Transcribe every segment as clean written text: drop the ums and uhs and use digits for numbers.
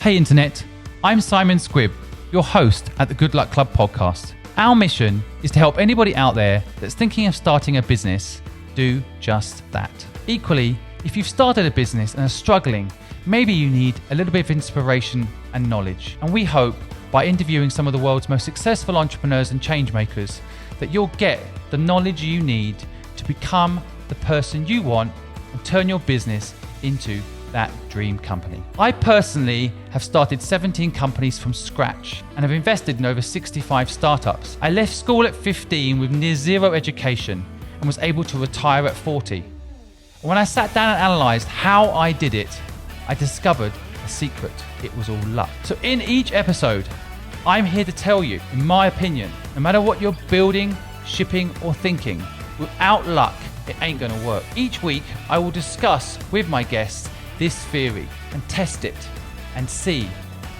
Hey Internet, I'm simonsquibb, your host at the Good Luck Club podcast. Our mission is to help anybody out there that's thinking of starting a business do just that. Equally, if you've started a business and are struggling, maybe you need a little bit of inspiration and knowledge. And we hope by interviewing some of the world's most successful entrepreneurs and change makers that you'll get the knowledge you need to become the person you want and turn your business into that dream company. I personally have started 17 companies from scratch and have invested in over 65 startups. I left school at 15 with near zero education and was able to retire at 40. When I sat down and analysed how I did it, I discovered a secret. It was all luck. So in each episode, I'm here to tell you, in my opinion, no matter what you're building, shipping or thinking, without luck, it ain't gonna work. Each week, I will discuss with my guests this theory and test it and see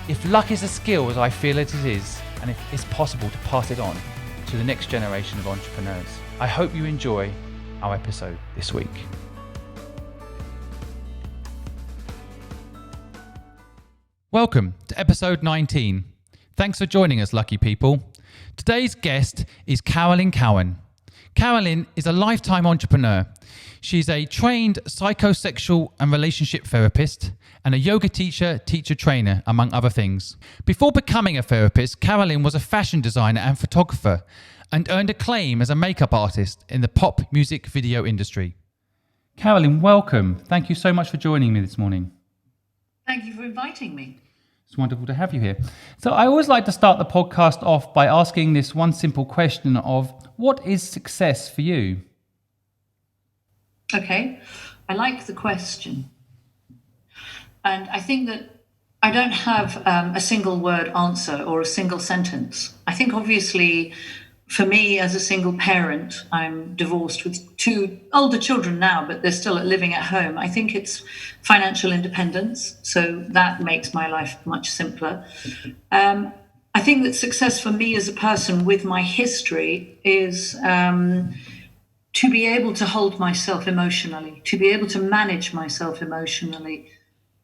if luck is a skill as I feel it is, and if it's possible to pass it on to the next generation of entrepreneurs. I hope you enjoy our episode this week. Welcome to episode 19. Thanks for joining us, lucky people. Today's guest is Carolyn Cowan. Carolyn is a lifetime entrepreneur. She's a trained psychosexual and relationship therapist and a yoga teacher trainer, among other things. Before becoming a therapist, Carolyn was a fashion designer and photographer and earned acclaim as a makeup artist in the pop music video industry. Carolyn, welcome. Thank you so much for joining me this morning. Thank you for inviting me. It's wonderful to have you here. So I always like to start the podcast off by asking this one simple question of, what is success for you? Okay, I like the question. And I think that I don't have a single word answer or a single sentence. I think obviously for me as a single parent, I'm divorced with two older children now, but they're still living at home. I think it's financial independence. So that makes my life much simpler. I think that success for me as a person with my history is to be able to hold myself emotionally, to be able to manage myself emotionally,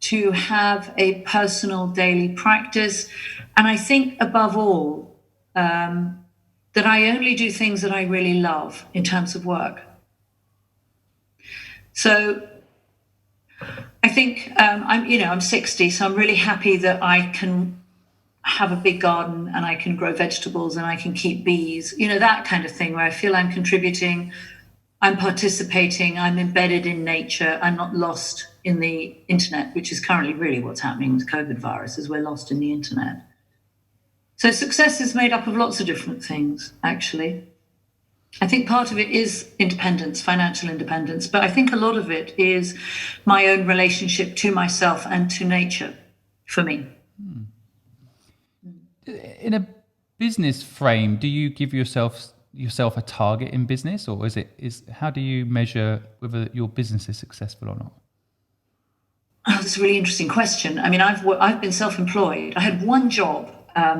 to have a personal daily practice. And I think above all, that I only do things that I really love in terms of work. So I think I'm 60, so I'm really happy that I can have a big garden and I can grow vegetables and I can keep bees, that kind of thing where I feel I'm contributing, I'm participating, I'm embedded in nature, I'm not lost in the internet, which is currently really what's happening with COVID virus, is we're lost in the internet. So success is made up of lots of different things, actually. I think part of it is independence, financial independence, but I think a lot of it is my own relationship to myself and to nature, for me. In a business frame, do you give yourself a target in business, or how do you measure whether your business is successful or not? Oh, that's a really interesting question. I mean, I've been self-employed. I had one job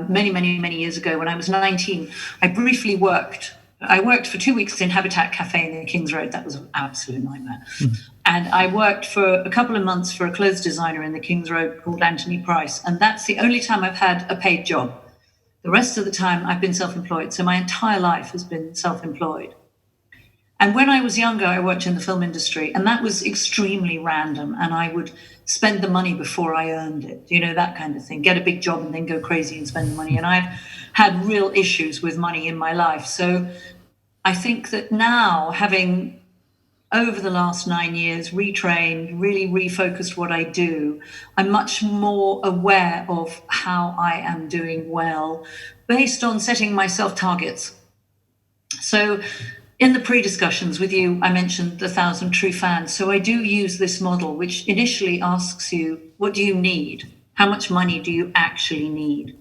many years ago when I was 19. I briefly worked. I worked for 2 weeks in Habitat Cafe in the King's Road. That was an absolute nightmare. And I worked for a couple of months for a clothes designer in the King's Road called Anthony Price. And that's the only time I've had a paid job. The rest of the time I've been self-employed. So my entire life has been self-employed. And when I was younger, I worked in the film industry, and that was extremely random. And I would spend the money before I earned it, that kind of thing. Get a big job and then go crazy and spend the money. And I've had real issues with money in my life. So I think that now, having over the last 9 years retrained, really refocused what I do, I'm much more aware of how I am doing well based on setting myself targets. So in the pre-discussions with you, I mentioned the 1,000 true fans. So I do use this model, which initially asks you, what do you need? How much money do you actually need?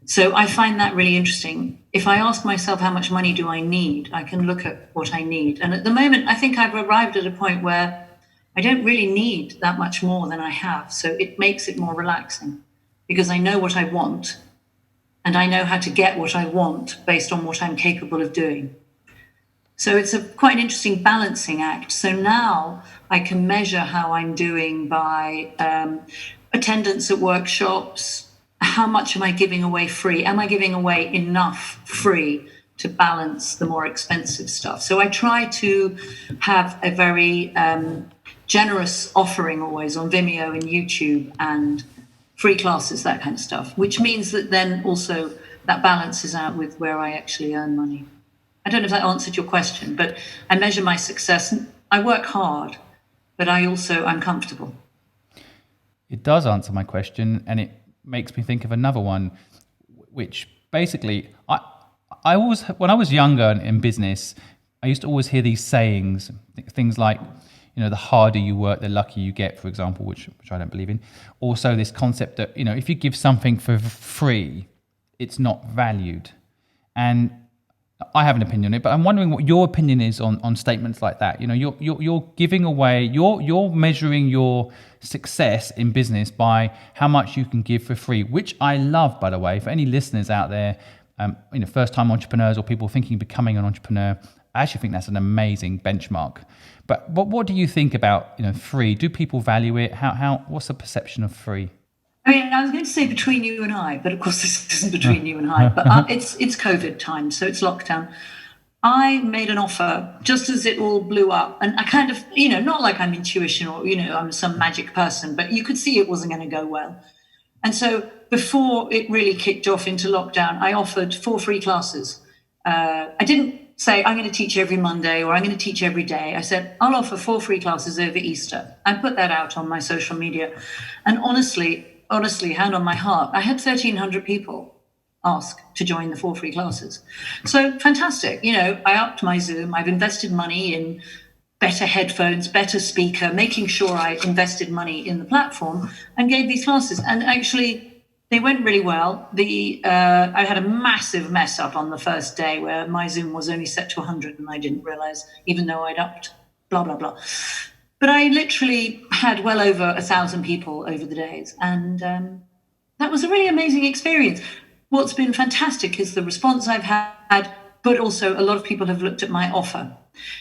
So I find that really interesting. If I ask myself how much money do I need, I can look at what I need. And at the moment, I think I've arrived at a point where I don't really need that much more than I have. So it makes it more relaxing because I know what I want and I know how to get what I want based on what I'm capable of doing. So it's quite an interesting balancing act. So now I can measure how I'm doing by attendance at workshops, how much am I giving away free? Am I giving away enough free to balance the more expensive stuff? So I try to have a very generous offering always on Vimeo and YouTube and free classes, that kind of stuff, which means that then also that balances out with where I actually earn money. I don't know if that answered your question, but I measure my success. I work hard, but I'm comfortable. It does answer my question, and it makes me think of another one, which basically, I always, when I was younger in business, I used to always hear these sayings, things like, the harder you work, the luckier you get, for example, which I don't believe in. Also, this concept that, if you give something for free, it's not valued. And I have an opinion on it, but I'm wondering what your opinion is on statements like that. You're giving away, you're measuring your success in business by how much you can give for free, which I love, by the way. For any listeners out there, first-time entrepreneurs or people thinking of becoming an entrepreneur, I actually think that's an amazing benchmark. But what do you think about free? Do people value it? What's the perception of free? I mean, I was going to say between you and I, but of course this isn't between you and I. But it's COVID time, so it's lockdown. I made an offer just as it all blew up, and I kind of, not like I'm intuition or I'm some magic person, but you could see it wasn't going to go well. And so before it really kicked off into lockdown, I offered 4 free classes. I didn't say I'm going to teach every Monday or I'm going to teach every day. I said I'll offer 4 free classes over Easter. I put that out on my social media, and honestly, hand on my heart, I had 1,300 people ask to join the 4 free classes. So fantastic. I upped my Zoom. I've invested money in better headphones, better speaker, making sure I invested money in the platform and gave these classes. And actually, they went really well. I had a massive mess up on the first day where my Zoom was only set to 100 and I didn't realize, even though I'd upped, blah, blah, blah. But I literally had well over 1,000 people over the days. And that was a really amazing experience. What's been fantastic is the response I've had, but also a lot of people have looked at my offer.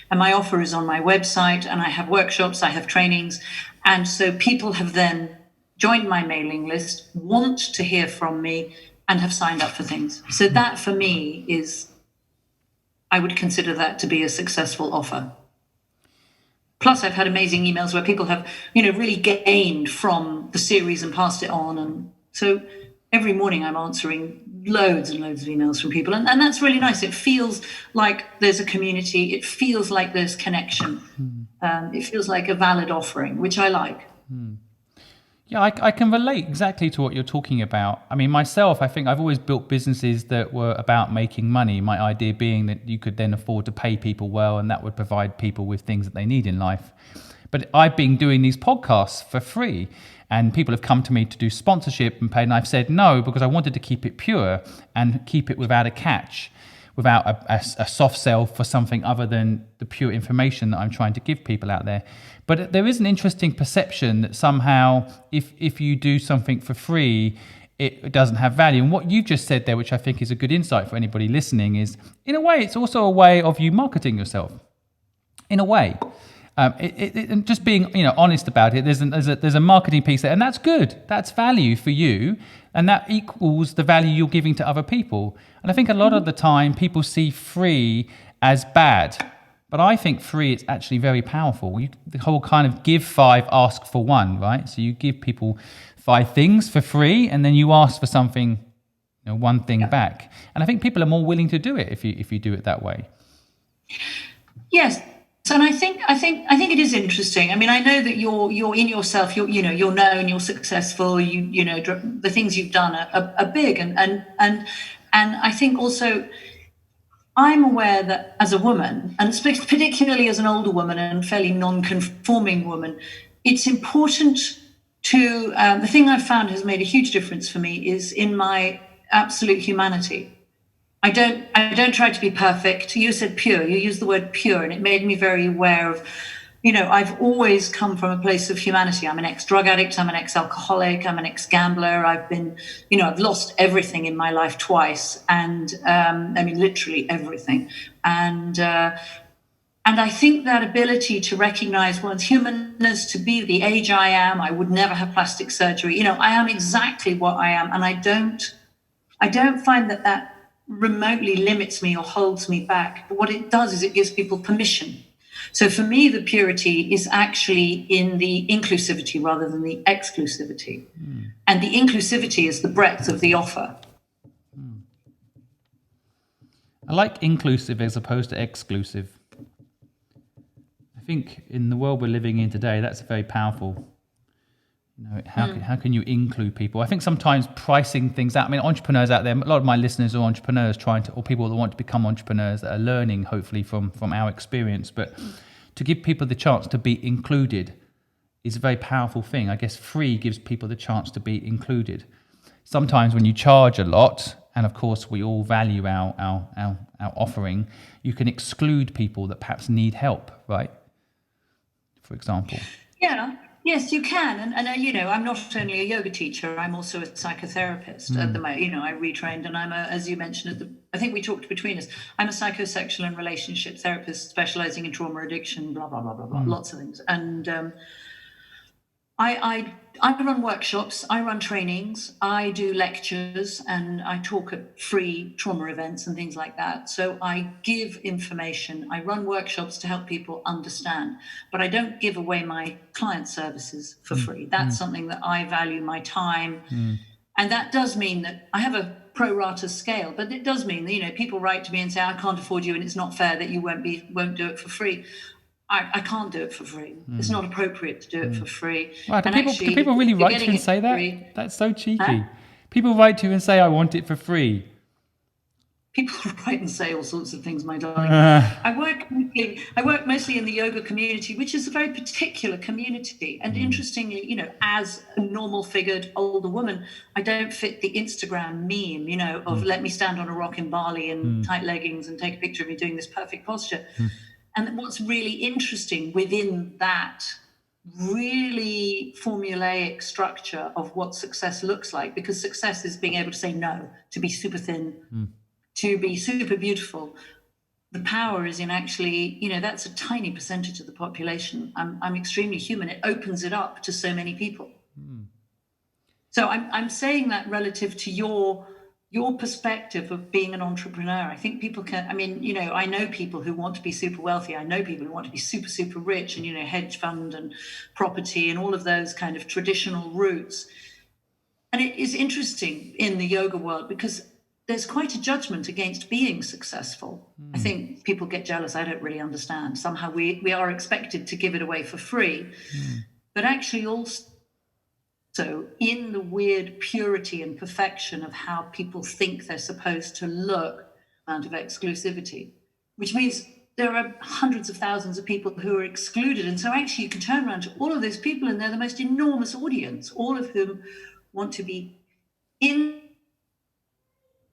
And my offer is on my website, and I have workshops, I have trainings. And so people have then joined my mailing list, want to hear from me, and have signed up for things. So that for me I would consider that to be a successful offer. Plus, I've had amazing emails where people have, really gained from the series and passed it on. And so every morning I'm answering loads and loads of emails from people. And that's really nice. It feels like there's a community. It feels like there's connection. It feels like a valid offering, which I like. Yeah, I can relate exactly to what you're talking about. I mean, myself, I think I've always built businesses that were about making money. My idea being that you could then afford to pay people well, and that would provide people with things that they need in life. But I've been doing these podcasts for free, and people have come to me to do sponsorship and pay, and I've said no because I wanted to keep it pure and keep it without a catch, without a soft sell for something other than the pure information that I'm trying to give people out there. But there is an interesting perception that somehow if you do something for free, it doesn't have value. And what you just said there, which I think is a good insight for anybody listening, is in a way, it's also a way of you marketing yourself. In a way. And just being honest about it, there's a marketing piece there, and that's good. That's value for you, and that equals the value you're giving to other people. And I think a lot of the time people see free as bad, but I think free is actually very powerful. The whole kind of give 5, ask for 1, right? So you give people 5 things for free, and then you ask for something, 1 thing back. And I think people are more willing to do it if you do it that way. Yes. And I think it is interesting. I mean, I know that you're in yourself. You're known. You're successful. The things you've done are big. And I think also I'm aware that as a woman, and particularly as an older woman and fairly non-conforming woman, it's important to. The thing I've found has made a huge difference for me is in my absolute humanity. I don't try to be perfect. You said pure. You used the word pure, and it made me very aware of, I've always come from a place of humanity. I'm an ex-drug addict. I'm an ex-alcoholic. I'm an ex-gambler. I've been, I've lost everything in my life twice. And I mean, literally everything. And And I think that ability to recognize one's humanness, to be the age I am, I would never have plastic surgery. I am exactly what I am. And I don't find that remotely limits me or holds me back. But what it does is it gives people permission. So for me, the purity is actually in the inclusivity rather than the exclusivity. And the inclusivity is the breadth of the offer. I like inclusive as opposed to exclusive. I think in the world we're living in today, that's very powerful. How can you include people? I think sometimes pricing things out. I mean, entrepreneurs out there, a lot of my listeners are entrepreneurs or people that want to become entrepreneurs that are learning, hopefully, from our experience. But to give people the chance to be included is a very powerful thing. I guess free gives people the chance to be included. Sometimes when you charge a lot, and of course we all value our offering, you can exclude people that perhaps need help, right? For example. Yeah. Yes, you can. And I'm not only a yoga teacher, I'm also a psychotherapist at the moment. I retrained, and I'm as you mentioned, I think we talked between us, I'm a psychosexual and relationship therapist specializing in trauma addiction, blah, blah, blah, blah, blah, lots of things. And I run workshops, I run trainings, I do lectures, and I talk at free trauma events and things like that. So I give information, I run workshops to help people understand, but I don't give away my client services for free. That's something that I value my time. And that does mean that I have a pro rata scale, but it does mean that, people write to me and say, I can't afford you and it's not fair that you won't do it for free. I can't do it for free. It's not appropriate to do it for free. Wow, do people really write to you and say that? Free. That's so cheeky. People write to you and say, I want it for free. People write and say all sorts of things, my darling. I work mostly in the yoga community, which is a very particular community. And interestingly, as a normal figured older woman, I don't fit the Instagram meme, of let me stand on a rock in Bali in tight leggings and take a picture of me doing this perfect posture. And what's really interesting within that really formulaic structure of what success looks like, because success is being able to say no, to be super thin, to be super beautiful. The power is in actually, that's a tiny percentage of the population. I'm extremely human. It opens it up to so many people. So I'm saying that relative to your perspective of being an entrepreneur. I think people can, I know people who want to be super wealthy. I know people who want to be super, super rich and, hedge fund and property and all of those kind of traditional routes. And it is interesting in the yoga world because there's quite a judgment against being successful. I think people get jealous. I don't really understand. Somehow we are expected to give it away for free, but actually also in the weird purity and perfection of how people think they're supposed to look, amount of exclusivity, which means there are hundreds of thousands of people who are excluded. And so actually you can turn around to all of those people and they're the most enormous audience, all of whom want to be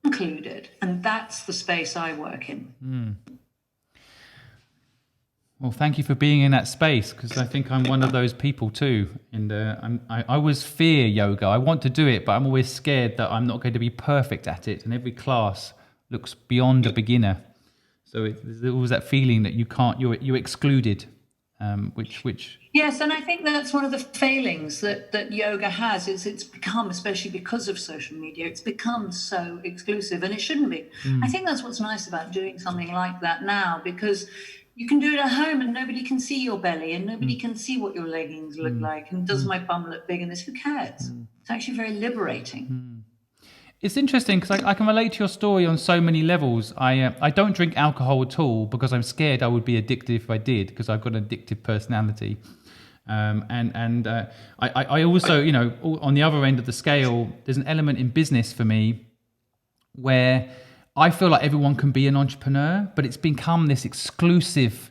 included. And that's the space I work in. Well, thank you for being in that space, because I think I'm one of those people too. And I always fear yoga. I want to do it, but I'm always scared that I'm not going to be perfect at it. And every class looks beyond a beginner. So there's always that feeling that you're excluded, which. Yes, and I think that's one of the failings that yoga has, is it's become, especially because of social media, it's become so exclusive, and it shouldn't be. I think that's what's nice about doing something like that now, because you can do it at home and nobody can see your belly and nobody can see what your leggings look like. And does my bum look big in this? Who cares? It's actually very liberating. It's interesting because I can relate to your story on so many levels. I don't drink alcohol at all because I'm scared I would be addicted if I did, because I've got an addictive personality. I also, on the other end of the scale, there's an element in business for me where I feel like everyone can be an entrepreneur, but it's become this exclusive,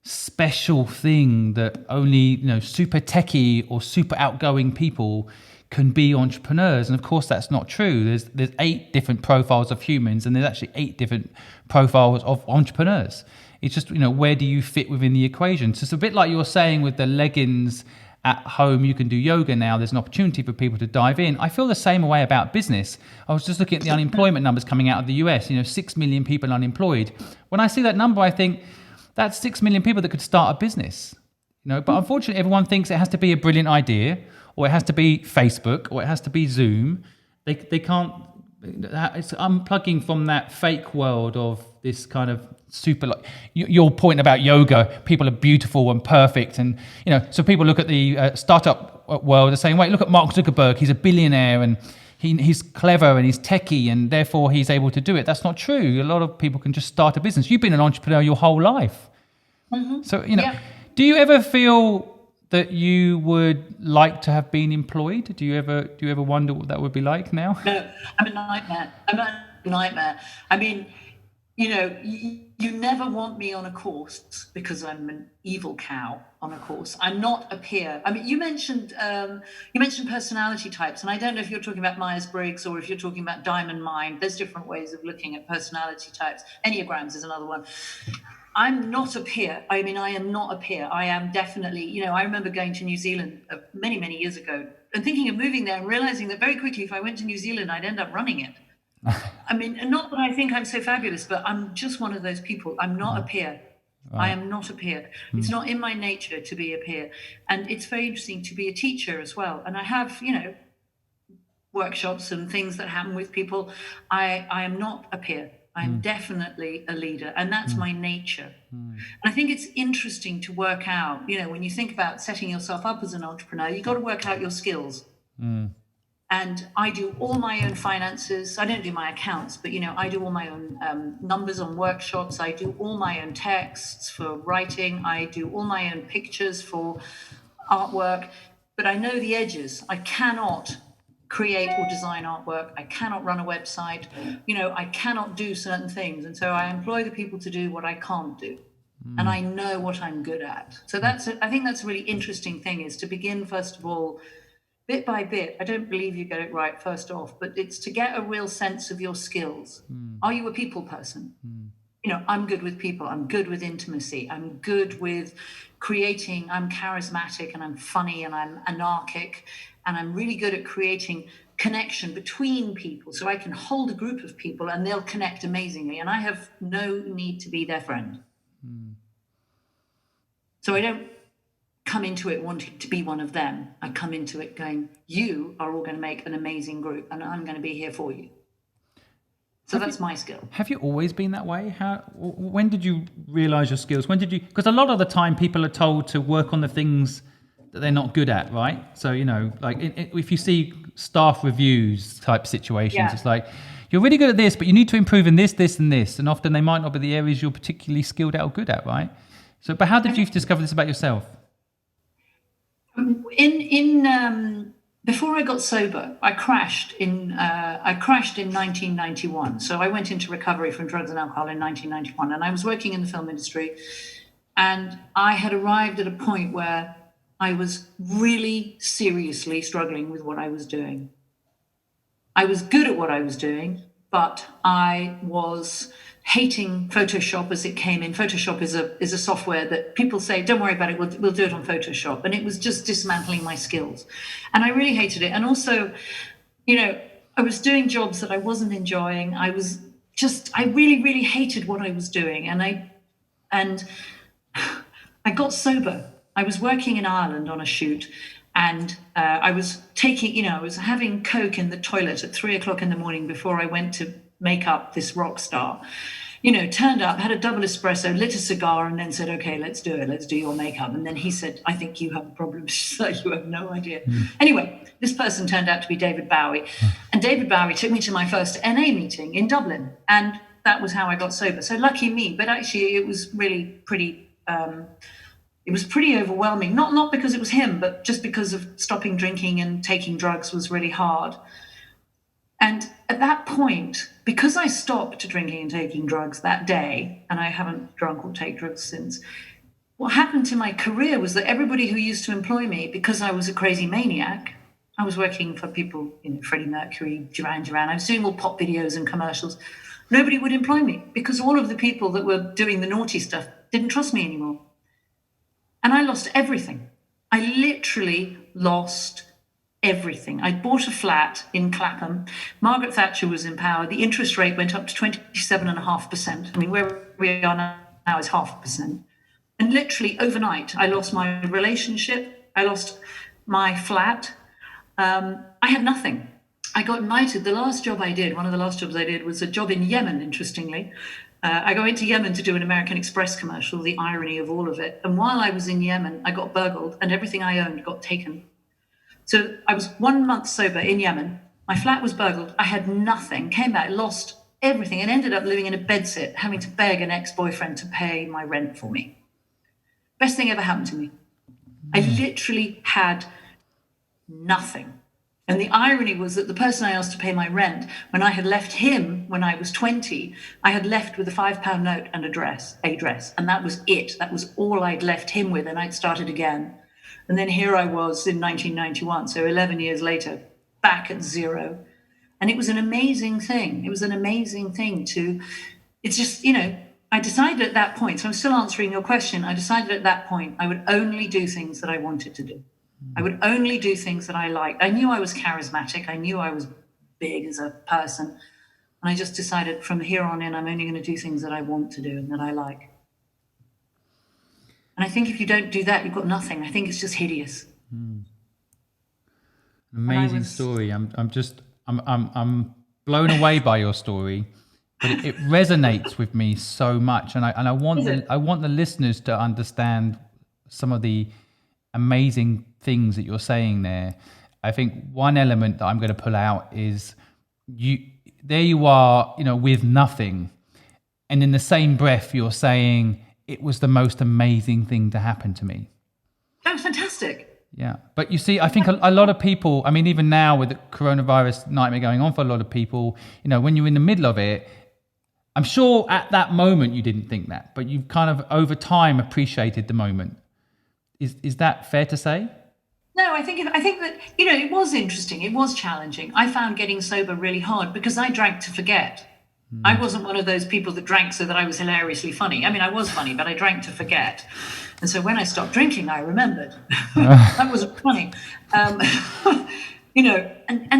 special thing that only, super techie or super outgoing people can be entrepreneurs. And of course, that's not true. There's 8 different profiles of humans, and there's actually 8 different profiles of entrepreneurs. It's just, where do you fit within the equation? So it's a bit like you're saying with the leggings at home, you can do yoga now. There's an opportunity for people to dive in. I feel the same way about business. I was just looking at the unemployment numbers coming out of the US, 6 million people unemployed. When I see that number, I think that's 6 million people that could start a business, but unfortunately everyone thinks it has to be a brilliant idea, or it has to be Facebook, or it has to be Zoom. They can't, it's unplugging from that fake world of this kind of super, like your point about yoga, people are beautiful and perfect. And, so people look at the startup world the same way. Look at Mark Zuckerberg, he's a billionaire and he's clever and he's techie and therefore he's able to do it. That's not true. A lot of people can just start a business. You've been an entrepreneur your whole life. Mm-hmm. So, do you ever feel that you would like to have been employed? Do you ever wonder what that would be like now? No, I'm a nightmare. I mean, you never want me on a course because I'm an evil cow on a course. I'm not a peer. I mean, you mentioned personality types, and I don't know if you're talking about Myers-Briggs or if you're talking about Diamond Mind. There's different ways of looking at personality types. Enneagrams is another one. I'm not a peer. I mean, I am not a peer. I am definitely, I remember going to New Zealand many, many years ago and thinking of moving there and realizing that very quickly, if I went to New Zealand, I'd end up running it. I mean, and not that I think I'm so fabulous, but I'm just one of those people. I'm not a peer. I am not a peer. It's not in my nature to be a peer. And it's very interesting to be a teacher as well. And I have, workshops and things that happen with people. I am not a peer. I'm definitely a leader, and that's my nature. And I think it's interesting to work out, when you think about setting yourself up as an entrepreneur, you've got to work out your skills. And I do all my own finances. I don't do my accounts, but, I do all my own numbers on workshops. I do all my own texts for writing. I do all my own pictures for artwork. But I know the edges. I cannot create or design artwork. I cannot run a website. I cannot do certain things. And so I employ the people to do what I can't do. And I know what I'm good at. So I think that's a really interesting thing, is to begin, first of all, bit by bit. I don't believe you get it right first off, but it's to get a real sense of your skills. Are you a people person? I'm good with people. I'm good with intimacy. I'm good with creating. I'm charismatic and I'm funny and I'm anarchic. And I'm really good at creating connection between people, so I can hold a group of people and they'll connect amazingly. And I have no need to be their friend. So I don't come into it wanting to be one of them. I come into it going, you are all going to make an amazing group and I'm going to be here for you. So that's my skill. Have you always been that way? When did you realize your skills? Because a lot of the time people are told to work on the things that they're not good at, right? So, if you see staff reviews type situations, It's like, you're really good at this, but you need to improve in this, this, and this. And often they might not be the areas you're particularly skilled at or good at, right? So, but how did you discover this about yourself? Before I got sober, I crashed in 1991. So I went into recovery from drugs and alcohol in 1991, and I was working in the film industry, and I had arrived at a point where I was really seriously struggling with what I was doing. I was good at what I was doing, but I was hating Photoshop as it came in. Photoshop is a software that people say, don't worry about it, we'll do it on Photoshop. And it was just dismantling my skills. And I really hated it. And also, I was doing jobs that I wasn't enjoying. I really, really hated what I was doing. And I got sober. I was working in Ireland on a shoot, and I was I was having Coke in the toilet at 3:00 in the morning before I went to make up this rock star. Turned up, had a double espresso, lit a cigar, and then said, okay, let's do it. Let's do your makeup. And then he said, I think you have a problem. She's like, you have no idea. Anyway, this person turned out to be David Bowie. And David Bowie took me to my first NA meeting in Dublin. And that was how I got sober. So lucky me, but actually it was really pretty... it was pretty overwhelming, not because it was him, but just because of stopping drinking and taking drugs was really hard. And at that point, because I stopped drinking and taking drugs that day, and I haven't drunk or taken drugs since, what happened to my career was that everybody who used to employ me, because I was a crazy maniac, I was working for people, Freddie Mercury, Duran Duran, I was doing all pop videos and commercials. Nobody would employ me because all of the people that were doing the naughty stuff didn't trust me anymore. And I lost everything. I literally lost everything. I bought a flat in Clapham. Margaret Thatcher was in power. The interest rate went up to 27.5%. I mean, where we are now is 0.5%. And literally overnight, I lost my relationship. I lost my flat. I had nothing. I got invited. The last job I did, one of the last jobs I did, was a job in Yemen, interestingly. I go into Yemen to do an American Express commercial, the irony of all of it. And while I was in Yemen, I got burgled and everything I owned got taken. So I was 1 month sober in Yemen. My flat was burgled. I had nothing, came back, lost everything, and ended up living in a bedsit, having to beg an ex-boyfriend to pay my rent for me. Best thing ever happened to me. I literally had nothing. And the irony was that the person I asked to pay my rent, when I had left him when I was 20, I had left with a £5 note and a dress. And that was it. That was all I'd left him with, and I'd started again. And then here I was in 1991, so 11 years later, back at zero. And it was an amazing thing. It was an amazing thing it's just, I decided at that point, so I'm still answering your question, I decided at that point I would only do things that I wanted to do. I would only do things that I liked. I knew I was charismatic. I knew I was big as a person. And I just decided from here on in, I'm only going to do things that I want to do and that I like. And I think if you don't do that, you've got nothing. I think it's just hideous. Amazing story. I'm blown away by your story, but it resonates with me so much. And I want the listeners to understand some of the amazing things that you're saying there. I think one element that I'm going to pull out is there you are, with nothing, and in the same breath you're saying it was the most amazing thing to happen to me. That was fantastic. Yeah, but you see, I think a lot of people, I mean, even now with the coronavirus nightmare going on for a lot of people, when you're in the middle of it, I'm sure at that moment you didn't think that, but you've kind of over time appreciated the moment. Is that fair to say? No, I think that, it was interesting. It was challenging. I found getting sober really hard because I drank to forget. I wasn't one of those people that drank so that I was hilariously funny. I mean, I was funny, but I drank to forget. And so when I stopped drinking, I remembered. That wasn't funny. And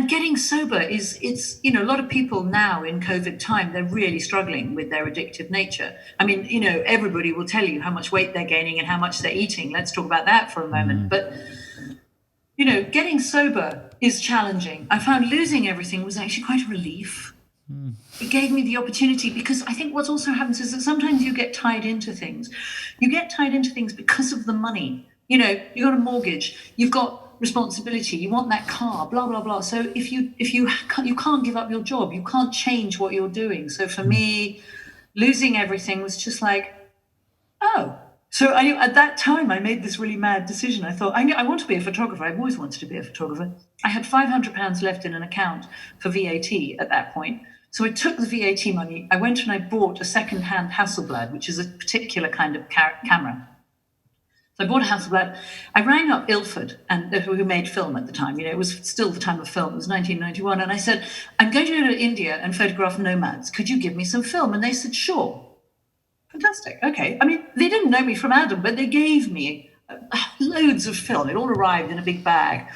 getting sober it's a lot of people now in COVID time, they're really struggling with their addictive nature. I mean, everybody will tell you how much weight they're gaining and how much they're eating. Let's talk about that for a moment. But, getting sober is challenging. I found losing everything was actually quite a relief. It gave me the opportunity, because I think what also happens is that sometimes you get tied into things. You get tied into things because of the money. You've got a mortgage, you've got responsibility, you want that car, blah, blah, blah. So if you can't give up your job, you can't change what you're doing. So for me, losing everything was just like, oh. So at that time, I made this really mad decision. I thought, I want to be a photographer. I've always wanted to be a photographer. I had £500 left in an account for VAT at that point. So I took the VAT money, I went and I bought a second-hand Hasselblad, which is a particular kind of camera. So I bought a Hasselblad. I rang up Ilford, who made film at the time. It was still the time of film. It was 1991. And I said, I'm going to go to India and photograph nomads. Could you give me some film? And they said, sure. Fantastic. Okay. I mean, they didn't know me from Adam, but they gave me loads of film. It all arrived in a big bag.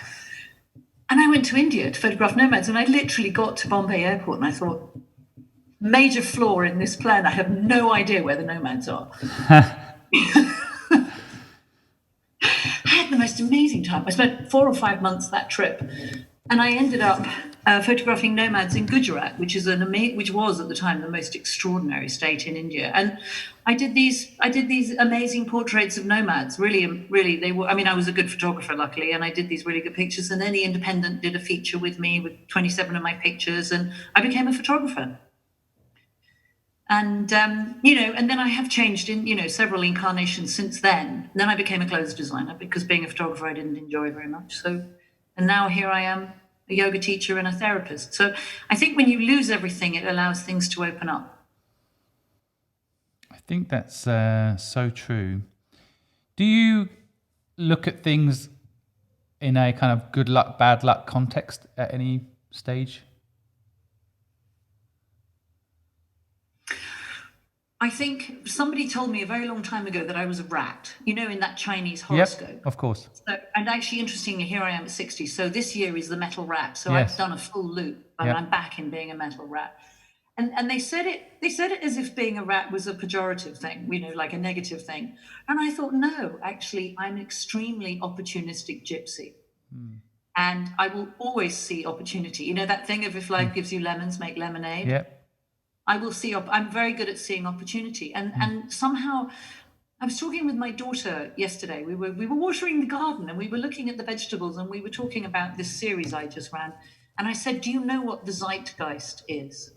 And I went to India to photograph nomads, and I literally got to Bombay airport and I thought, major flaw in this plan, I have no idea where the nomads are. I had the most amazing time. I spent 4 or 5 months that trip, and I ended up photographing nomads in Gujarat, which was at the time the most extraordinary state in India. And I did these amazing portraits of nomads. Really, they were. I mean, I was a good photographer, luckily, and I did these really good pictures. And then The Independent did a feature with me with 27 of my pictures, and I became a photographer. And and then I have changed in several incarnations since then. And then I became a clothes designer, because being a photographer I didn't enjoy very much. So, and now here I am, a yoga teacher and a therapist. So I think when you lose everything, it allows things to open up. I think that's so true. Do you look at things in a kind of good luck, bad luck context at any stage? I think somebody told me a very long time ago that I was a rat, in that Chinese horoscope. Yep, of course. So, and actually, interestingly, here I am at 60. So this year is the metal rat. So Yes. I've done a full loop, but Yep. I'm back in being a metal rat. And they said it as if being a rat was a pejorative thing, like a negative thing. And I thought, no, actually, I'm an extremely opportunistic gypsy. And I will always see opportunity. That thing of if life gives you lemons, make lemonade. Yeah. I will see, I'm very good at seeing opportunity. And somehow, I was talking with my daughter yesterday. We were watering the garden and we were looking at the vegetables and we were talking about this series I just ran. And I said, do you know what the zeitgeist is?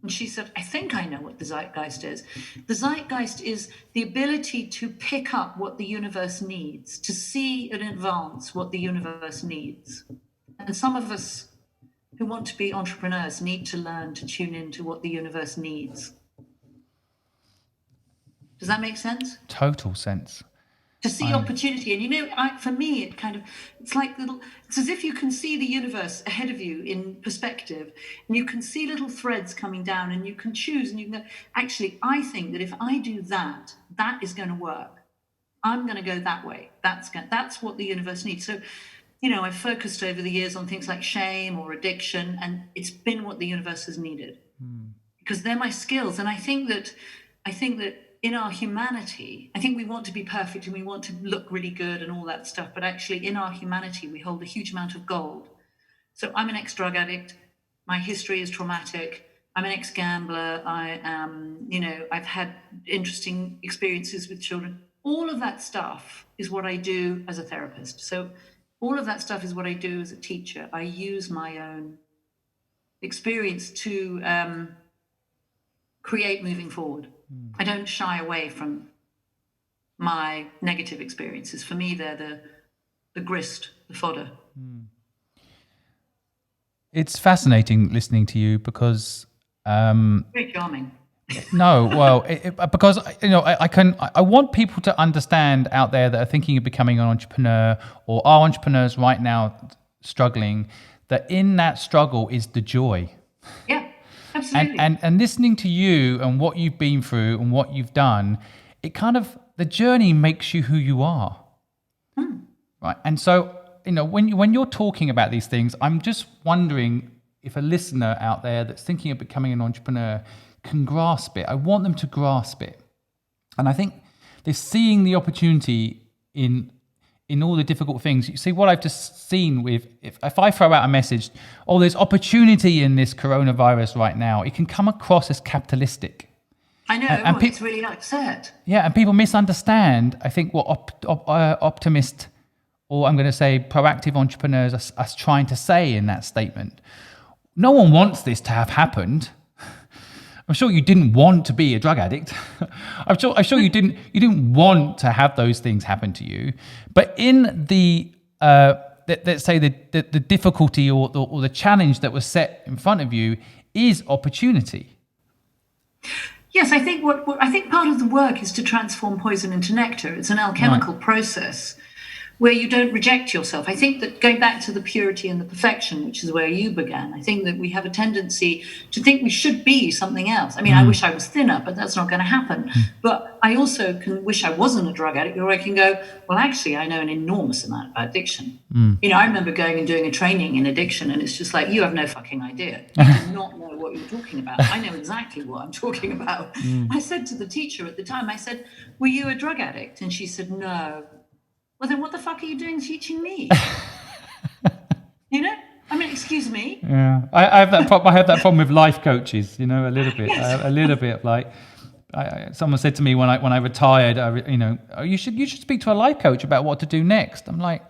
And she said, I think I know what the zeitgeist is. The zeitgeist is the ability to pick up what the universe needs, to see in advance what the universe needs. And some of us who want to be entrepreneurs need to learn to tune into what the universe needs. Does that make sense? Total sense. To see opportunity. And for me, it's as if you can see the universe ahead of you in perspective, and you can see little threads coming down, and you can choose, and you can go, actually, I think that if I do that, that is going to work. I'm going to go that way. That's what the universe needs. So, I've focused over the years on things like shame or addiction, and it's been what the universe has needed because they're my skills. And I think that in our humanity, I think we want to be perfect and we want to look really good and all that stuff. But actually, in our humanity, we hold a huge amount of gold. So I'm an ex-drug addict. My history is traumatic. I'm an ex-gambler. I am, I've had interesting experiences with children. All of that stuff is what I do as a therapist. So all of that stuff is what I do as a teacher. I use my own experience to create moving forward. I don't shy away from my negative experiences. For me, they're the grist, the fodder. It's fascinating listening to you because very charming. No, well, because I want people to understand out there that are thinking of becoming an entrepreneur or are entrepreneurs right now struggling, that in that struggle is the joy. Yeah. Absolutely. And listening to you and what you've been through and what you've done, the journey makes you who you are. Right. And so, when you're talking about these things, I'm just wondering if a listener out there that's thinking of becoming an entrepreneur can grasp it. I want them to grasp it. And I think they're seeing the opportunity in all the difficult things. You see what I've just seen with, if I throw out a message, there's opportunity in this coronavirus right now, it can come across as capitalistic. I know, it's really upset. Yeah, and people misunderstand, I think, what optimist, or I'm going to say proactive entrepreneurs are trying to say in that statement. No one wants this to have happened. I'm sure you didn't want to be a drug addict. I'm sure you didn't want to have those things happen to you. But in the let's say the difficulty or the challenge that was set in front of you is opportunity. Yes, I think I think part of the work is to transform poison into nectar. It's an alchemical process where you don't reject yourself. I think that going back to the purity and the perfection, which is where you began, I think that we have a tendency to think we should be something else. I mean, I wish I was thinner, but that's not going to happen. But I also can wish I wasn't a drug addict, or I can go, well, actually, I know an enormous amount about addiction. I remember going and doing a training in addiction, and it's just like, you have no fucking idea. You do not know what you're talking about. I know exactly what I'm talking about. I said to the teacher at the time, I said, were you a drug addict? And she said, no. Well, then what the fuck are you doing teaching me? I mean, excuse me. Yeah, I have that problem. I have that problem with life coaches. A little bit. Yes. A little bit. Like, someone said to me when I retired, you should speak to a life coach about what to do next. I'm like,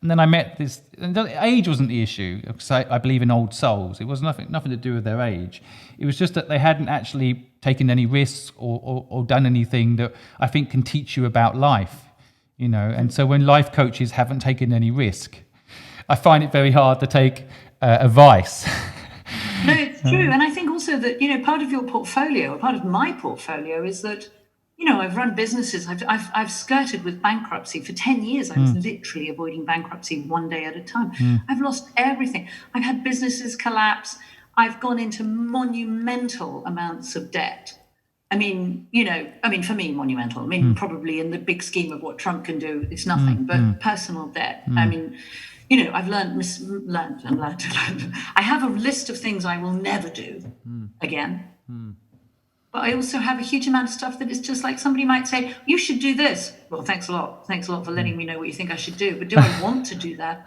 and then I met this. And age wasn't the issue, because I believe in old souls. It was nothing to do with their age. It was just that they hadn't actually taken any risks or done anything that I think can teach you about life. And so when life coaches haven't taken any risk, I find it very hard to take advice. No, it's true. And I think also that, part of your portfolio, or part of my portfolio, is that, I've run businesses. I've skirted with bankruptcy for 10 years. I was literally avoiding bankruptcy one day at a time. I've lost everything. I've had businesses collapse. I've gone into monumental amounts of debt. I mean, for me, monumental. I mean, probably in the big scheme of what Trump can do, it's nothing, but personal debt. I mean, I've learned. I have a list of things I will never do again. But I also have a huge amount of stuff that is just like somebody might say, you should do this. Well, thanks a lot. Thanks a lot for letting me know what you think I should do. But do I want to do that?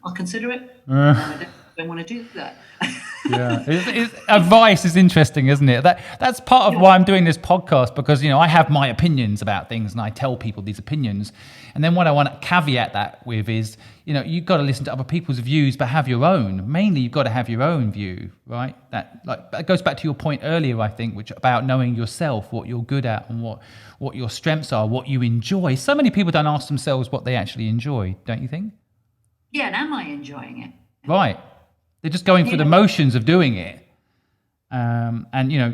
I'll consider it. No, I don't want to do that. Yeah, advice is interesting, isn't it? That's part of why I'm doing this podcast, because I have my opinions about things and I tell people these opinions, and then what I want to caveat that with is you've got to listen to other people's views but have your own. Mainly you've got to have your own view, right? That goes back to your point earlier, I think, which about knowing yourself, what you're good at and what your strengths are, what you enjoy. So many people don't ask themselves what they actually enjoy, don't you think? Yeah, and am I enjoying it? Right. They're just going through the motions of doing it. And,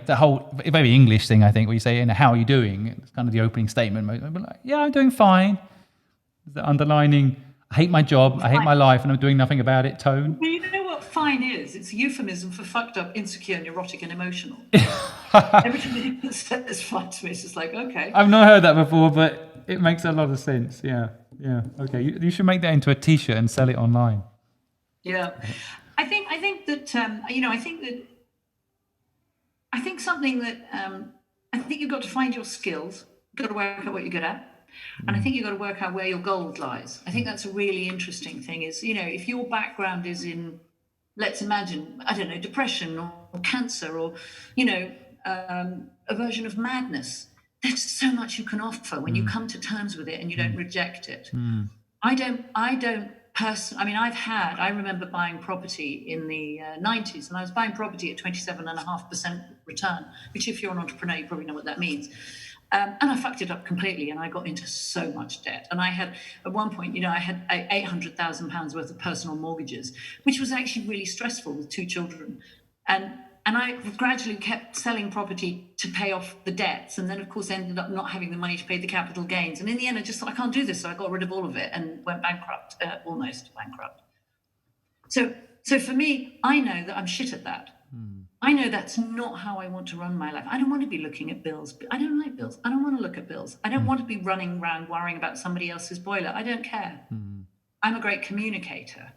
the whole very English thing, I think, where you say, how are you doing? It's kind of the opening statement. Like, yeah, I'm doing fine. The underlining, I hate my job, I hate my life, and I'm doing nothing about it tone. Well, you know what fine is? It's a euphemism for fucked up, insecure, neurotic, and emotional. Everything that says fine to me is just like, okay. I've not heard that before, but it makes a lot of sense. Yeah. Okay, you should make that into a T-shirt and sell it online. Yeah. I think you've got to find your skills. You've got to work out what you're good at. And I think you've got to work out where your gold lies. I think that's a really interesting thing is, if your background is in, let's imagine, I don't know, depression or cancer or, a version of madness, there's so much you can offer when you come to terms with it and you don't reject it. I remember buying property in the 90s, and I was buying property at 27.5% return, which if you're an entrepreneur, you probably know what that means. And I fucked it up completely, and I got into so much debt. And I had, at one point, I had £800,000 worth of personal mortgages, which was actually really stressful with 2 children. And I gradually kept selling property to pay off the debts, and then, of course, ended up not having the money to pay the capital gains. And in the end, I just thought, I can't do this. So I got rid of all of it and went bankrupt, almost bankrupt. So for me, I know that I'm shit at that. I know that's not how I want to run my life. I don't want to be looking at bills. I don't like bills. I don't want to look at bills. I don't want to be running around worrying about somebody else's boiler. I don't care. I'm a great communicator.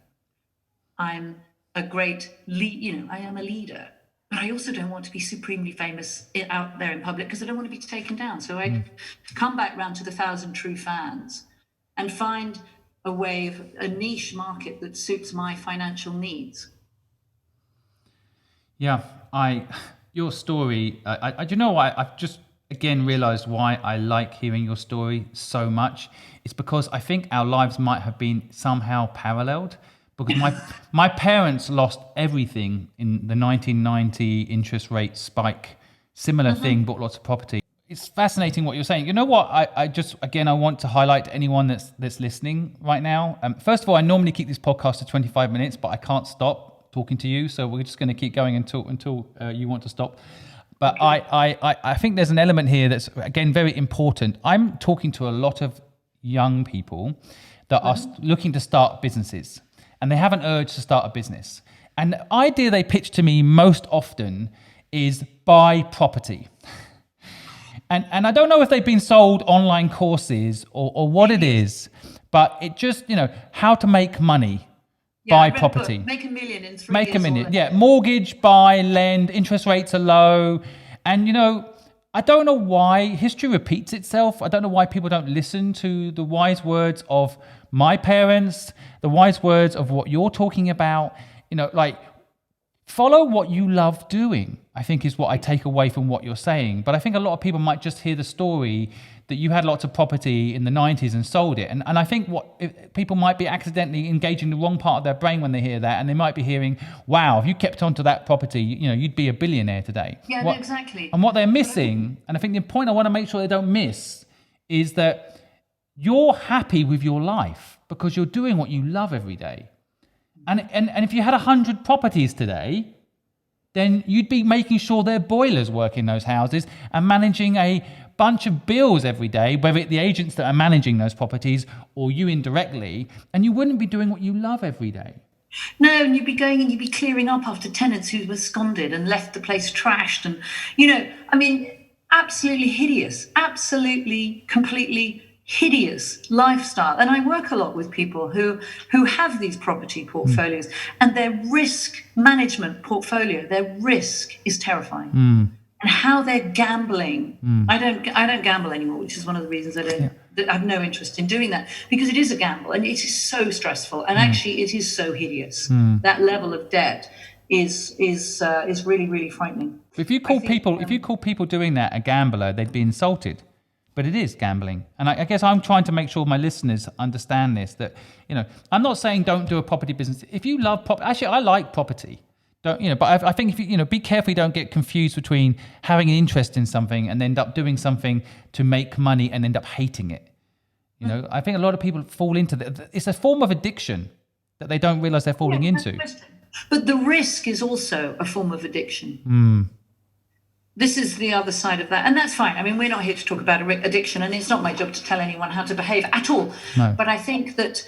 I'm a great lead. I am a leader. But I also don't want to be supremely famous out there in public because I don't want to be taken down. So I come back round to the 1,000 true fans and find a way of a niche market that suits my financial needs. Yeah, your story, do you know what? I've just again realized why I like hearing your story so much. It's because I think our lives might have been somehow paralleled. Because my parents lost everything in the 1990 interest rate spike. Similar thing, bought lots of property. It's fascinating what you're saying. You know what? I want to highlight to anyone that's listening right now. First of all, I normally keep this podcast to 25 minutes, but I can't stop talking to you. So we're just going to keep going until you want to stop. But I think there's an element here that's, again, very important. I'm talking to a lot of young people that are looking to start businesses. And they have an urge to start a business. And the idea they pitch to me most often is buy property. And I don't know if they've been sold online courses or what it is, but it just, how to make money, buy property. Make $1 million in 3 years. Make $1 million, yeah. Mortgage, buy, lend, interest rates are low. And, I don't know why history repeats itself. I don't know why people don't listen to the wise words of my parents, the wise words of what you're talking about. Follow what you love doing, I think is what I take away from what you're saying. But I think a lot of people might just hear the story that you had lots of property in the 90s and sold it. And I think people might be accidentally engaging the wrong part of their brain when they hear that. And they might be hearing, wow, if you kept on to that property, you'd be a billionaire today. Yeah, no, exactly. And what they're missing, and I think the point I want to make sure they don't miss, is that you're happy with your life because you're doing what you love every day. And if you had 100 properties today, then you'd be making sure their boilers work in those houses and managing a bunch of bills every day, whether it's the agents that are managing those properties or you indirectly, and you wouldn't be doing what you love every day. No, and you'd be going and you'd be clearing up after tenants who were absconded and left the place trashed. And, absolutely hideous, absolutely, completely hideous lifestyle. And I work a lot with people who have these property portfolios, and their risk management portfolio, their risk is terrifying. And how they're gambling. I don't gamble anymore, which is one of the reasons I have no interest in doing that, because it is a gamble and it is so stressful, and actually it is so hideous. That level of debt is really, really frightening. If you call people doing that a gambler, they'd be insulted. But it is gambling. And I guess I'm trying to make sure my listeners understand this, that, I'm not saying don't do a property business. If you love property, actually, I like property. But I think if you, be careful you don't get confused between having an interest in something and end up doing something to make money and end up hating it. I think a lot of people fall into that. It's a form of addiction that they don't realize they're falling into. But the risk is also a form of addiction. This is the other side of that. And that's fine. I mean, we're not here to talk about addiction, and it's not my job to tell anyone how to behave at all. No. But I think that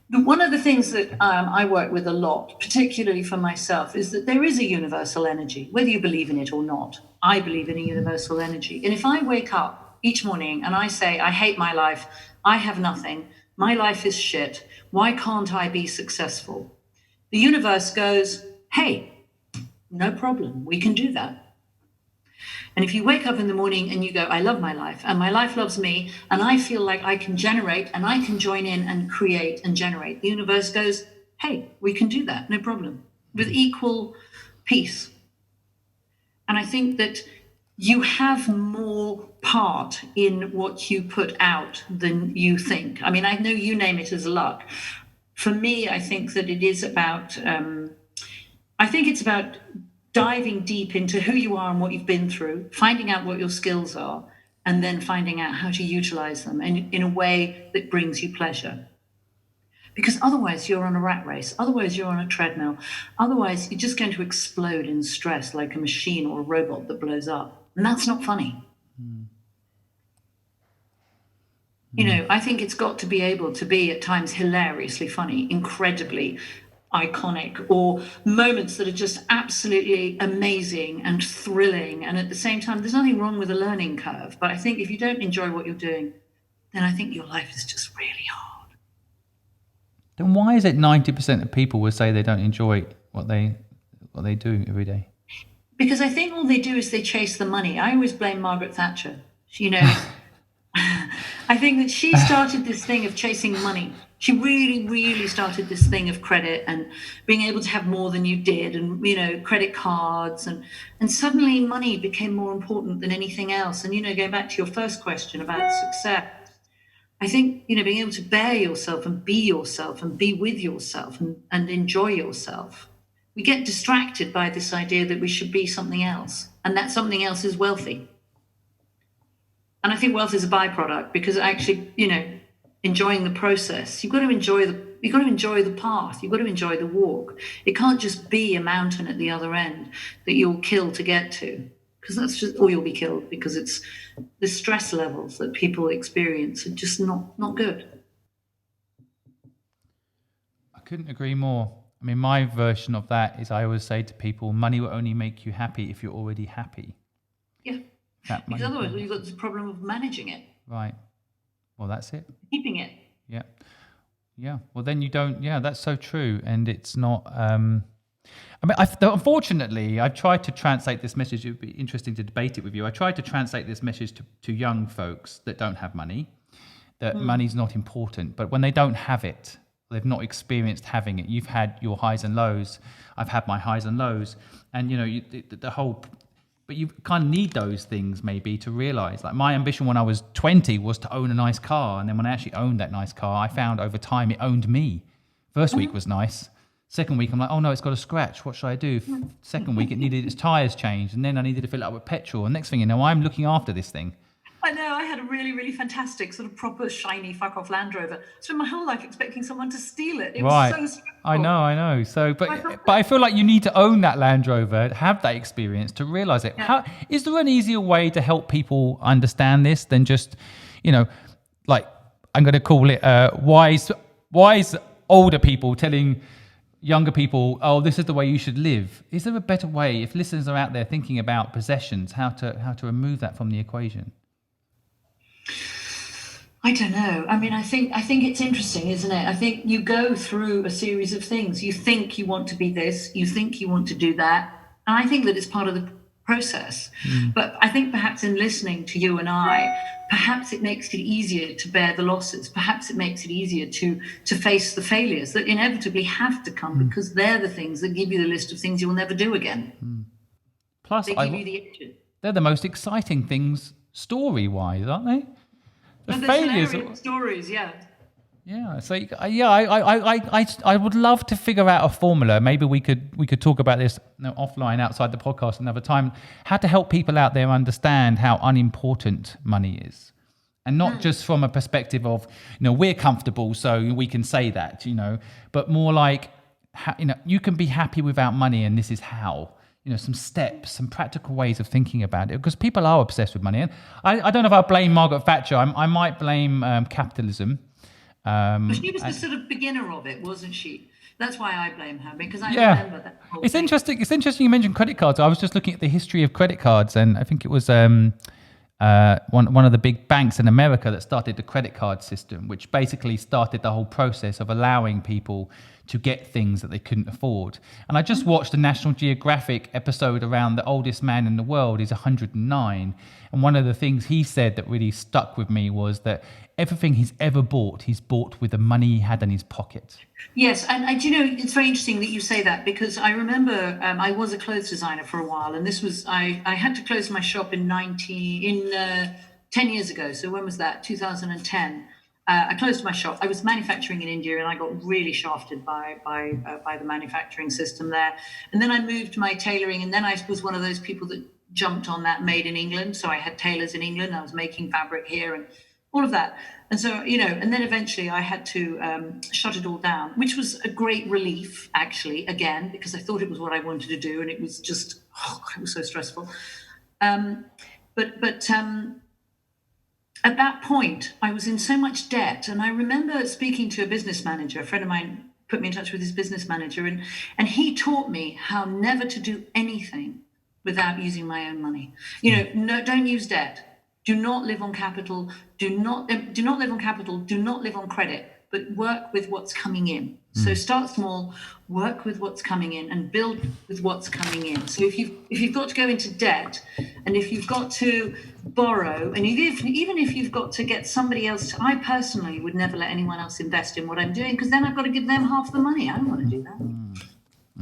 one of the things that I work with a lot, particularly for myself, is that there is a universal energy, whether you believe in it or not. I believe in a universal energy. And if I wake up each morning and I say, I hate my life, I have nothing, my life is shit, why can't I be successful? The universe goes, hey, no problem, we can do that. And if you wake up in the morning and you go, I love my life and my life loves me, and I feel like I can generate and I can join in and create and generate, the universe goes, hey, we can do that, no problem, with equal peace. And I think that you have more part in what you put out than you think. I mean, I know you name it as luck. For me, I think that it is about, it's about diving deep into who you are and what you've been through, finding out what your skills are, and then finding out how to utilize them in a way that brings you pleasure. Because otherwise you're on a rat race, otherwise you're on a treadmill, otherwise you're just going to explode in stress like a machine or a robot that blows up. And that's not funny. I think it's got to be able to be at times hilariously funny, incredibly iconic, or moments that are just absolutely amazing and thrilling. And at the same time, there's nothing wrong with a learning curve. But I think if you don't enjoy what you're doing, then I think your life is just really hard. Then why is it 90% of people will say they don't enjoy what they do every day? Because I think all they do is they chase the money. I always blame Margaret Thatcher. I think that she started this thing of chasing money. She really, really started this thing of credit and being able to have more than you did, and, credit cards. And suddenly money became more important than anything else. And, going back to your first question about success, I think, being able to bear yourself and be with yourself and enjoy yourself. We get distracted by this idea that we should be something else, and that something else is wealthy. And I think wealth is a byproduct, because actually, enjoying the process, you've got to enjoy the path, you've got to enjoy the walk. It can't just be a mountain at the other end that you'll kill to get to, because that's just, or you'll be killed, because it's the stress levels that people experience are just not good. I couldn't agree more. I mean, my version of that is, I always say to people, money will only make you happy if you're already happy. Yeah, because otherwise you've got this problem of managing it. Right. Well, that's it. Keeping it. Yeah. Well, then you don't. Yeah, that's so true. And it's not. Unfortunately, I've tried to translate this message. It would be interesting to debate it with you. I tried to translate this message to young folks that don't have money, that money's not important. But when they don't have it, they've not experienced having it. You've had your highs and lows. I've had my highs and lows. And, the whole... But you kind of need those things maybe to realize. Like, my ambition when I was 20 was to own a nice car. And then when I actually owned that nice car, I found over time it owned me. First week was nice. Second week, I'm like, oh no, it's got a scratch. What should I do? Second week, it needed its tyres changed. And then I needed to fill it up with petrol. And next thing you know, I'm looking after this thing. I know, I had a really, really fantastic sort of proper shiny fuck off Land Rover. I spent my whole life expecting someone to steal it. It was so stressful. I know. So, but I feel like you need to own that Land Rover, have that experience to realise it. Yeah. Is there an easier way to help people understand this than just, like, I'm going to call it wise older people telling younger people, oh, this is the way you should live? Is there a better way, if listeners are out there thinking about possessions, how to remove that from the equation? I don't know. I mean, I think it's interesting, isn't it? I think you go through a series of things. You think you want to be this, you think you want to do that. And I think that it's part of the process. But I think perhaps in listening to you and I, perhaps it makes it easier to bear the losses. Perhaps it makes it easier to face the failures that inevitably have to come because they're the things that give you the list of things you will never do again. Plus, They give you the engine. they're the most exciting things story-wise, aren't they? The And failures. hilarious stories, yeah. Yeah. So yeah, I would love to figure out a formula. Maybe we could talk about this offline outside the podcast another time. How to help people out there understand how unimportant money is, and not just from a perspective of we're comfortable, so we can say that but more like you can be happy without money, and this is how. Some steps, some practical ways of thinking about it, because people are obsessed with money. And I don't know if I blame Margaret Thatcher. I might blame capitalism. But she was the sort of beginner of it, wasn't she? That's why I blame her, because I remember that whole It's thing. interesting. It's interesting you mentioned credit cards. I was just looking at the history of credit cards, and I think it was one of the big banks in America that started the credit card system, which basically started the whole process of allowing people to get things that they couldn't afford. And I just watched a National Geographic episode around the oldest man in the world. He's 109. And one of the things he said that really stuck with me was that everything he's ever bought, he's bought with the money he had in his pocket. Yes, and it's very interesting that you say that, because I remember I was a clothes designer for a while, and this was I had to close my shop in 10 years ago. So when was that? 2010. I closed my shop. I was manufacturing in India, and I got really shafted by the manufacturing system there. And then I moved my tailoring, and then I was one of those people that jumped on that made in England. So I had tailors in England. I was making fabric here and all of that. And so, and then eventually I had to shut it all down, which was a great relief, actually, again, because I thought it was what I wanted to do. And it was just, it was so stressful. But at that point, I was in so much debt. And I remember speaking to a business manager. A friend of mine put me in touch with his business manager. And he taught me how never to do anything without using my own money. No, don't use debt. Do not live on capital. Do not live on capital. Do not live on credit, but work with what's coming in. So start small, work with what's coming in, and build with what's coming in. So if you've got to go into debt, and if you've got to borrow, and even if you've got to get somebody else, I personally would never let anyone else invest in what I'm doing, because then I've got to give them half the money. I don't want to do that.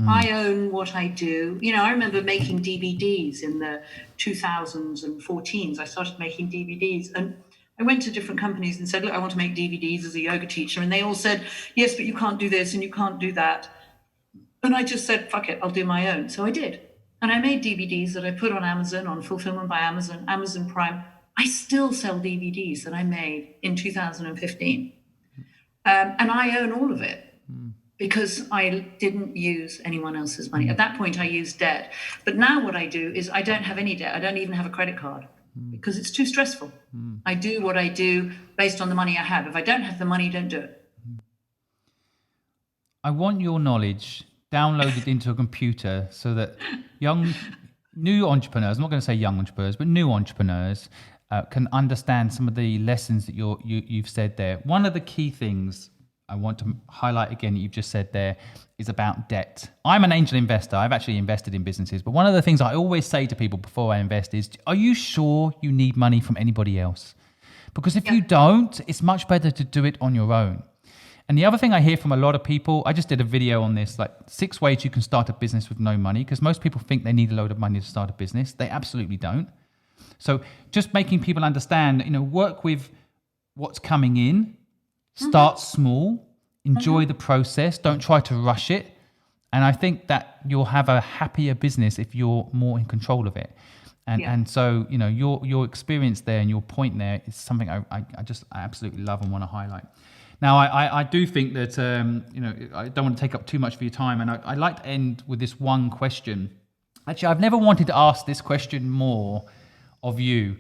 I own what I do. I remember making DVDs in the 2000s and 14s. I started making DVDs, and I went to different companies and said, look, I want to make DVDs as a yoga teacher. And they all said, yes, but you can't do this and you can't do that. And I just said, fuck it, I'll do my own. So I did. And I made DVDs that I put on Amazon, on Fulfillment by Amazon, Amazon Prime. I still sell DVDs that I made in 2015. And I own all of it. Because I didn't use anyone else's money. At that point, I used debt. But now what I do is I don't have any debt. I don't even have a credit card because it's too stressful. I do what I do based on the money I have. If I don't have the money, don't do it. I want your knowledge downloaded into a computer so that new entrepreneurs, I'm not going to say young entrepreneurs, but new entrepreneurs can understand some of the lessons that you've said there. One of the key things I want to highlight again that you've just said there is about debt. I'm an angel investor. I've actually invested in businesses. But one of the things I always say to people before I invest is, are you sure you need money from anybody else? Because if you don't, it's much better to do it on your own. And the other thing I hear from a lot of people, I just did a video on this, like 6 ways you can start a business with no money, because most people think they need a load of money to start a business. They absolutely don't. So just making people understand, work with what's coming in. Start small, enjoy the process, don't try to rush it. And I think that you'll have a happier business if you're more in control of it. And so, your experience there and your point there is something I absolutely love and want to highlight. Now, I do think that, I don't want to take up too much of your time. And I'd like to end with this one question. Actually, I've never wanted to ask this question more of you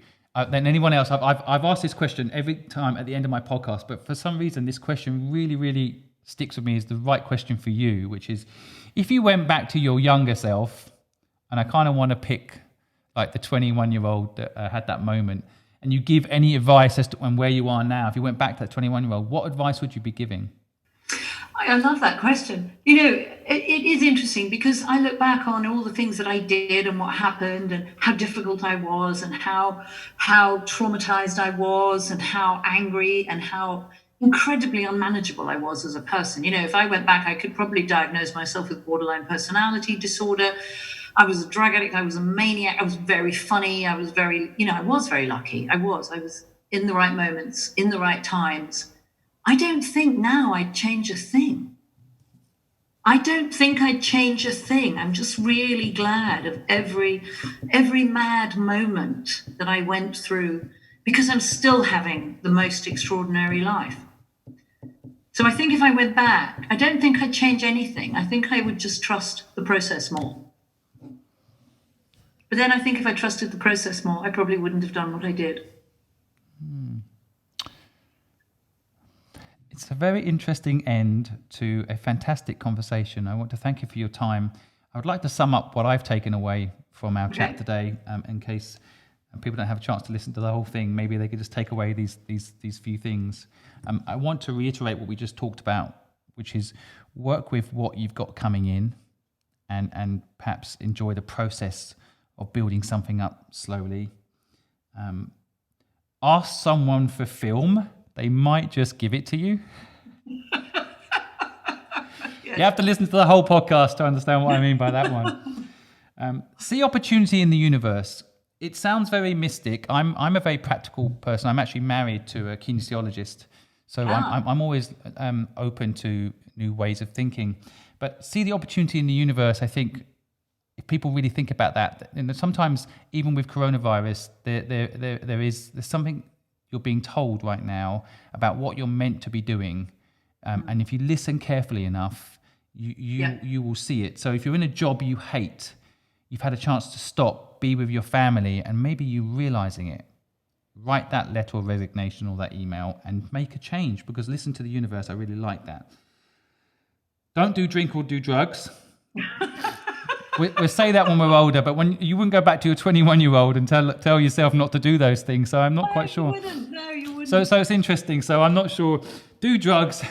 than anyone else. I've asked this question every time at the end of my podcast, but for some reason, this question really, really sticks with me as the right question for you, which is, if you went back to your younger self, and I kind of want to pick like the 21-year-old that had that moment, and you give any advice as to where you are now, if you went back to that 21-year-old, what advice would you be giving? I love that question. It is interesting because I look back on all the things that I did and what happened and how difficult I was and how traumatized I was and how angry and how incredibly unmanageable I was as a person. If I went back, I could probably diagnose myself with borderline personality disorder. I was a drug addict. I was a maniac. I was very funny. I was very lucky. I was in the right moments, in the right times. I don't think now I'd change a thing. I'm just really glad of every mad moment that I went through because I'm still having the most extraordinary life. So I think if I went back, I don't think I'd change anything. I think I would just trust the process more. But then I think if I trusted the process more, I probably wouldn't have done what I did. It's a very interesting end to a fantastic conversation. I want to thank you for your time. I would like to sum up what I've taken away from our chat today, in case people don't have a chance to listen to the whole thing. Maybe they could just take away these few things. I want to reiterate what we just talked about, which is work with what you've got coming in and perhaps enjoy the process of building something up slowly. Ask someone for film. They might just give it to you. Yes. You have to listen to the whole podcast to understand what I mean by that one. See opportunity in the universe. It sounds very mystic. I'm a very practical person. I'm actually married to a kinesiologist. So I'm always open to new ways of thinking. But see the opportunity in the universe, I think, if people really think about that, and sometimes even with coronavirus, there's something you're being told right now about what you're meant to be doing. And if you listen carefully enough, you will see it. So if you're in a job you hate, you've had a chance to stop, be with your family, and maybe you realizing it. Write that letter of resignation or that email and make a change, because listen to the universe. I really like that. Don't do drink or do drugs. We'll say that when we're older, but when you wouldn't go back to your 21-year-old and tell yourself not to do those things. So I'm not quite sure. You wouldn't. So it's interesting. So I'm not sure. Do drugs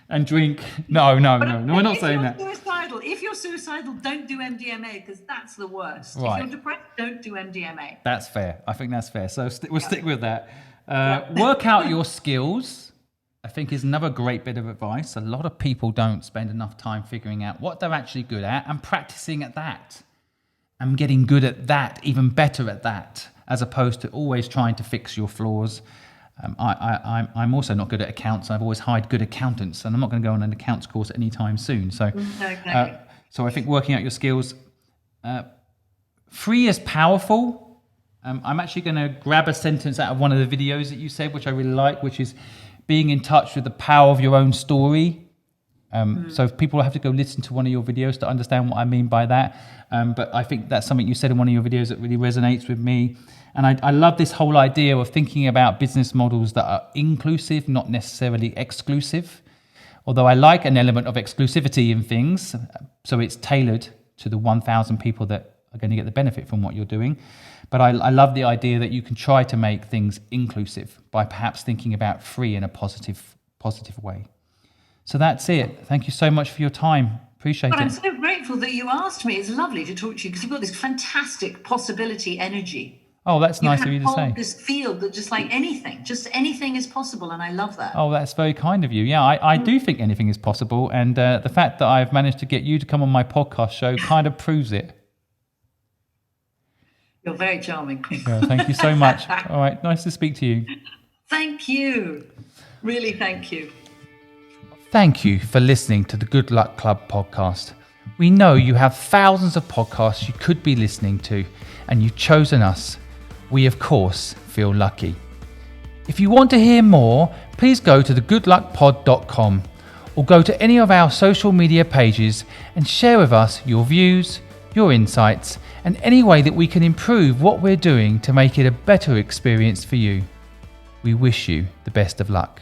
and drink. No. We're not saying that. If you're suicidal, don't do MDMA, because that's the worst. Right. If you're depressed, don't do MDMA. That's fair. I think that's fair. So we'll stick with that. Work out your skills, I think, is another great bit of advice. A lot of people don't spend enough time figuring out what they're actually good at and practicing at that and getting good at that, even better at that, as opposed to always trying to fix your flaws. I'm also not good at accounts. I've always hired good accountants, and I'm not going to go on an accounts course anytime soon. So, so I think working out your skills. Free is powerful. I'm actually going to grab a sentence out of one of the videos that you said, which I really like, which is being in touch with the power of your own story. So if people have to go listen to one of your videos to understand what I mean by that. But I think that's something you said in one of your videos that really resonates with me. And I love this whole idea of thinking about business models that are inclusive, not necessarily exclusive. Although I like an element of exclusivity in things, so it's tailored to the 1,000 people that are going to get the benefit from what you're doing. But I love the idea that you can try to make things inclusive by perhaps thinking about free in a positive way. So that's it. Thank you so much for your time. Appreciate it. I'm so grateful that you asked me. It's lovely to talk to you, because you've got this fantastic possibility energy. Oh, that's nice of you to say. This field that just anything is possible, and I love that. Oh, that's very kind of you. Yeah, I do think anything is possible, and the fact that I've managed to get you to come on my podcast show kind of proves it. You're very charming. Yeah, thank you so much. All right, nice to speak to you. Thank you. Really, thank you. Thank you for listening to the Good Luck Club podcast. We know you have thousands of podcasts you could be listening to, and you've chosen us. We, of course, feel lucky. If you want to hear more, please go to thegoodluckpod.com or go to any of our social media pages and share with us your views, your insights, and any way that we can improve what we're doing to make it a better experience for you. We wish you the best of luck.